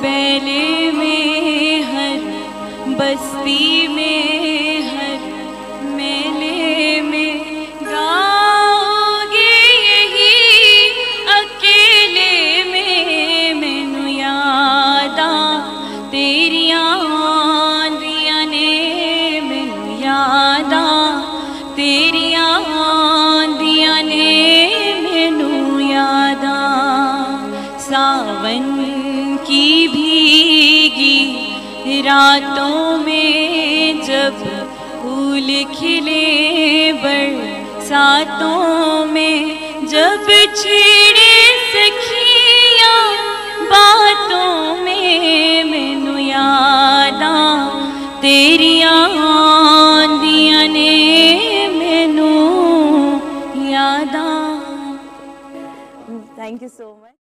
बेले में हर बस्ती में हर मेले में गाओगे यही अकेले में। मैनू यादा तेरियां आंदियां ने, मैनू यादा तेरियां आंदियां ने, मैनू यादा सावन की भीगी रातों में जब फूल खिले बरसातों में, जब छिड़े सखियां बातों में। मैनू यादा तेरियां आंदियां ने, मैनू यादा। Thank you so much.